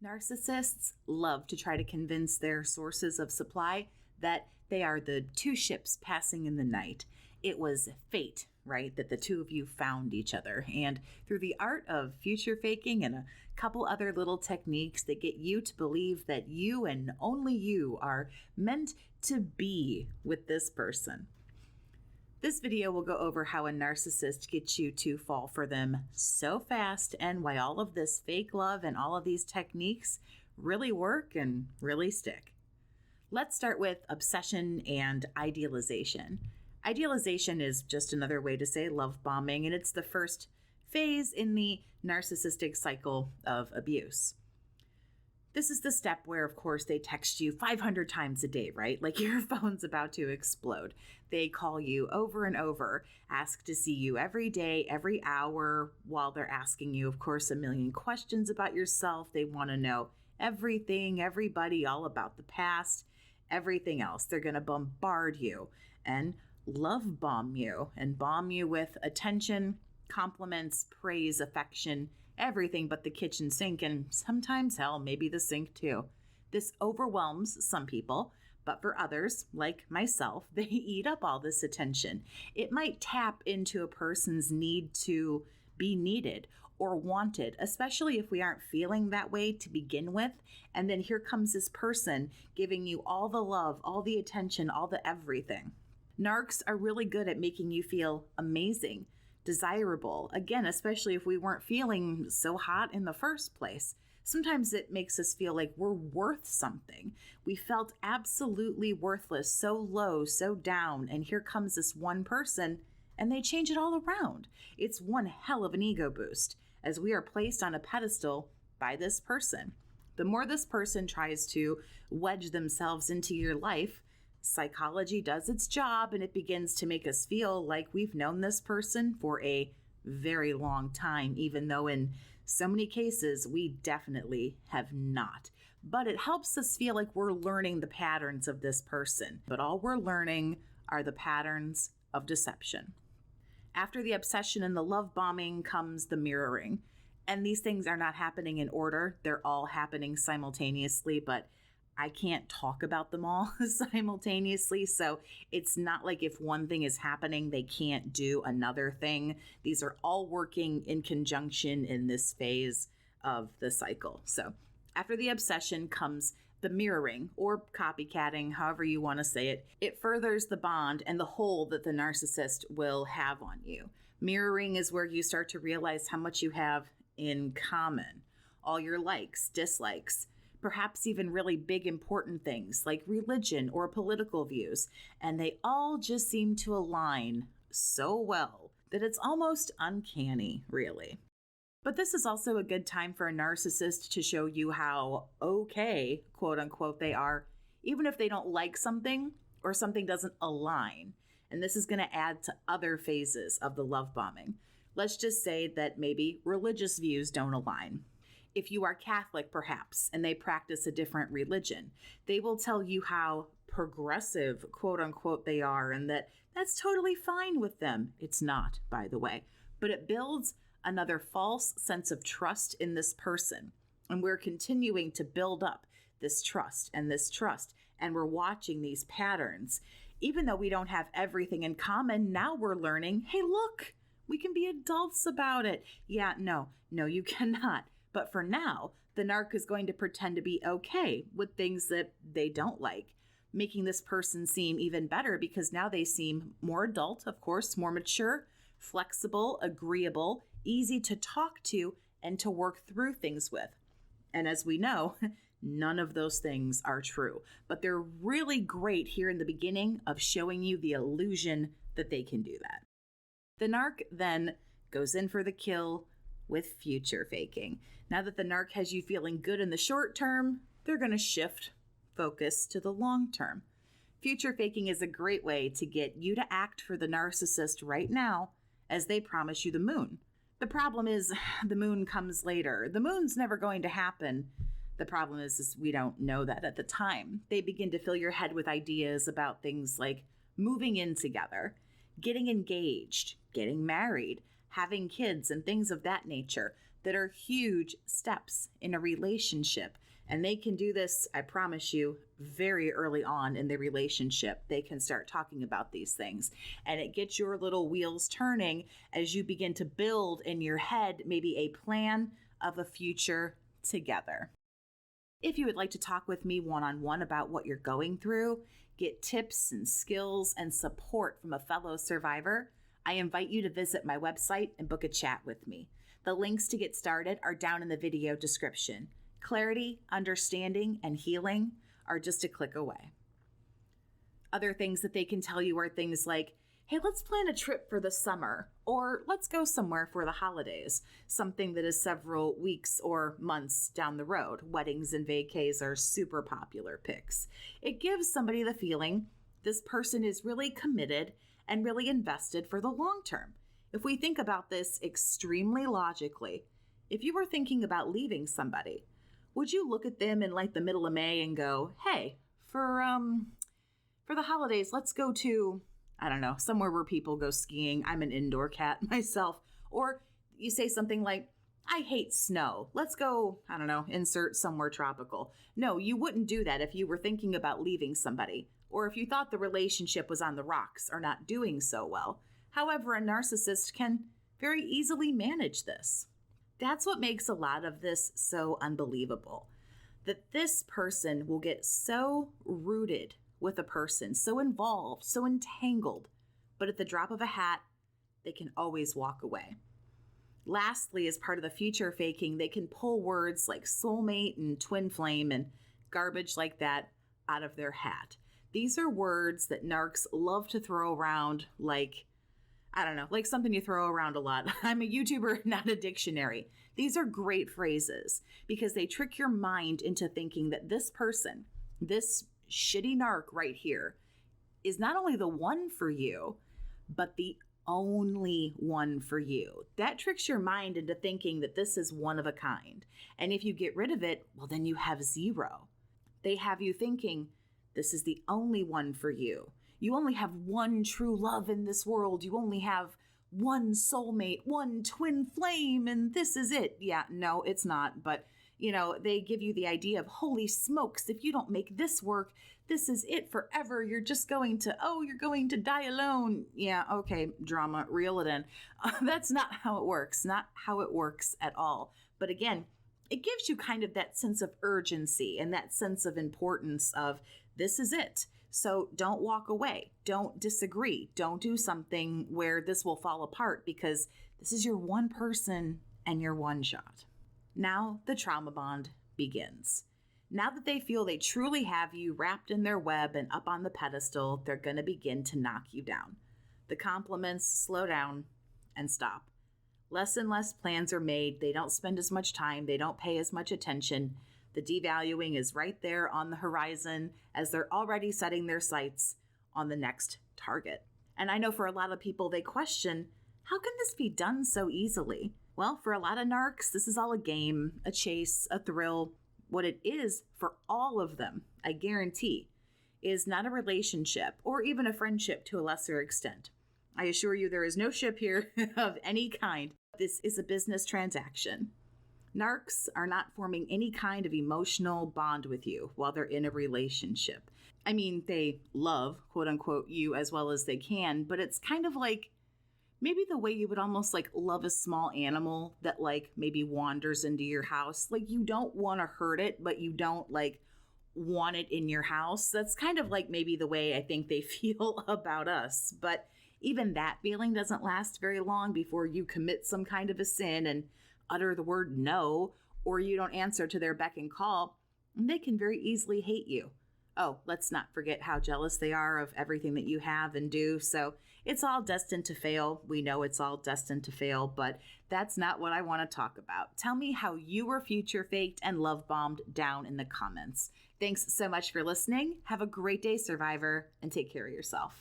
Narcissists love to try to convince their sources of supply that they are the two ships passing in the night. It was fate, right, that the two of you found each other. And through the art of future faking and a couple other little techniques that get you to believe that you and only you are meant to be with this person. This video will go over how a narcissist gets you to fall for them so fast and why all of this fake love and all of these techniques really work and really stick. Let's start with obsession and idealization. Idealization is just another way to say love bombing, and it's the first phase in the narcissistic cycle of abuse. This is the step where, of course, they text you 500 times a day, right? Like your phone's about to explode. They call you over and over, ask to see you every day, every hour, while they're asking you, of course, a million questions about yourself. They want to know everything, everybody, all about the past, everything else. They're going to bombard you and love bomb you and bomb you with attention, compliments, praise, affection, everything but the kitchen sink, and sometimes, hell, maybe the sink too. This overwhelms some people, but for others, like myself, they eat up all this attention. It might tap into a person's need to be needed or wanted, especially if we aren't feeling that way to begin with. And then here comes this person giving you all the love, all the attention, all the everything. Narcs are really good at making you feel amazing, desirable. Again, especially if we weren't feeling so hot in the first place. Sometimes it makes us feel like we're worth something. We felt absolutely worthless, so low, so down, and here comes this one person and they change it all around. It's one hell of an ego boost as we are placed on a pedestal by this person. The more this person tries to wedge themselves into your life, psychology does its job and it begins to make us feel like we've known this person for a very long time, even though in so many cases we definitely have not. But it helps us feel like we're learning the patterns of this person. But all we're learning are the patterns of deception. After the obsession and the love bombing comes the mirroring. And these things are not happening in order. They're all happening simultaneously, but I can't talk about them all simultaneously. So it's not like if one thing is happening, they can't do another thing. These are all working in conjunction in this phase of the cycle. So after the obsession comes the mirroring or copycatting, however you want to say it. It furthers the bond and the hold that the narcissist will have on you. Mirroring is where you start to realize how much you have in common. All your likes, dislikes, perhaps even really big important things like religion or political views, and they all just seem to align so well that it's almost uncanny, really. But this is also a good time for a narcissist to show you how okay, quote unquote, they are, even if they don't like something or something doesn't align. And this is going to add to other phases of the love bombing. Let's just say that maybe religious views don't align. If you are Catholic, perhaps, and they practice a different religion, they will tell you how progressive, quote unquote, they are, and that that's totally fine with them. It's not, by the way, but it builds another false sense of trust in this person. And we're continuing to build up this trust, and we're watching these patterns. Even though we don't have everything in common, now we're learning, hey, look, we can be adults about it. Yeah, no, you cannot. But for now, the narc is going to pretend to be okay with things that they don't like, making this person seem even better because now they seem more adult, of course, more mature, flexible, agreeable, easy to talk to and to work through things with. And as we know, none of those things are true, but they're really great here in the beginning of showing you the illusion that they can do that. The narc then goes in for the kill with future faking. Now that the narc has you feeling good in the short term, they're going to shift focus to the long term. Future faking is a great way to get you to act for the narcissist right now as they promise you the moon. The problem is the moon comes later. The moon's never going to happen. The problem is we don't know that at the time. They begin to fill your head with ideas about things like moving in together, getting engaged, getting married, having kids and things of that nature. that are huge steps in a relationship. And they can do this, I promise you, very early on in the relationship. They can start talking about these things. And it gets your little wheels turning as you begin to build in your head maybe a plan of a future together. If you would like to talk with me one-on-one about what you're going through, get tips and skills and support from a fellow survivor, I invite you to visit my website and book a chat with me. The links to get started are down in the video description. Clarity, understanding, and healing are just a click away. Other things that they can tell you are things like, hey, let's plan a trip for the summer, or let's go somewhere for the holidays, something that is several weeks or months down the road. Weddings and vacays are super popular picks. It gives somebody the feeling this person is really committed and really invested for the long term. If we think about this extremely logically, if you were thinking about leaving somebody, would you look at them in like the middle of May and go, hey, for the holidays, let's go to, I don't know, somewhere where people go skiing. I'm an indoor cat myself. Or you say something like, I hate snow. Let's go, I don't know, insert somewhere tropical. No, you wouldn't do that if you were thinking about leaving somebody, or if you thought the relationship was on the rocks or not doing so well. However, a narcissist can very easily manage this. That's what makes a lot of this so unbelievable, that this person will get so rooted with a person, so involved, so entangled, but at the drop of a hat, they can always walk away. Lastly, as part of the future faking, they can pull words like soulmate and twin flame and garbage like that out of their hat. These are words that narcs love to throw around like, I don't know, like something you throw around a lot. I'm a YouTuber, not a dictionary. These are great phrases because they trick your mind into thinking that this person, this shitty narc right here, is not only the one for you, but the only one for you. That tricks your mind into thinking that this is one of a kind. And if you get rid of it, well, then you have zero. They have you thinking this is the only one for you. You only have one true love in this world. You only have one soulmate, one twin flame, and this is it. Yeah, no, it's not. But, they give you the idea of, holy smokes, if you don't make this work, this is it forever. You're just going to, you're going to die alone. Yeah, okay, drama, reel it in. That's not how it works. Not how it works at all. But again, it gives you kind of that sense of urgency and that sense of importance of, this is it. So don't walk away. Don't disagree. Don't do something where this will fall apart because this is your one person and your one shot. Now the trauma bond begins. Now that they feel they truly have you wrapped in their web and up on the pedestal, they're going to begin to knock you down. The compliments slow down and stop. Less and less plans are made. They don't spend as much time. They don't pay as much attention. The devaluing is right there on the horizon as they're already setting their sights on the next target. And I know for a lot of people, they question, how can this be done so easily? Well, for a lot of narcs, this is all a game, a chase, a thrill. What it is for all of them, I guarantee, is not a relationship or even a friendship to a lesser extent. I assure you there is no ship here of any kind. This is a business transaction. Narcs are not forming any kind of emotional bond with you while they're in a relationship. I mean, they love, quote unquote, you as well as they can, but it's kind of like maybe the way you would almost like love a small animal that like maybe wanders into your house. Like you don't want to hurt it, but you don't like want it in your house. That's kind of like maybe the way I think they feel about us. But even that feeling doesn't last very long before you commit some kind of a sin and utter the word no, or you don't answer to their beck and call, and they can very easily hate you. Oh, let's not forget how jealous they are of everything that you have and do. So it's all destined to fail. We know it's all destined to fail, but that's not what I want to talk about. Tell me how you were future faked and love bombed down in the comments. Thanks so much for listening. Have a great day, survivor, and take care of yourself.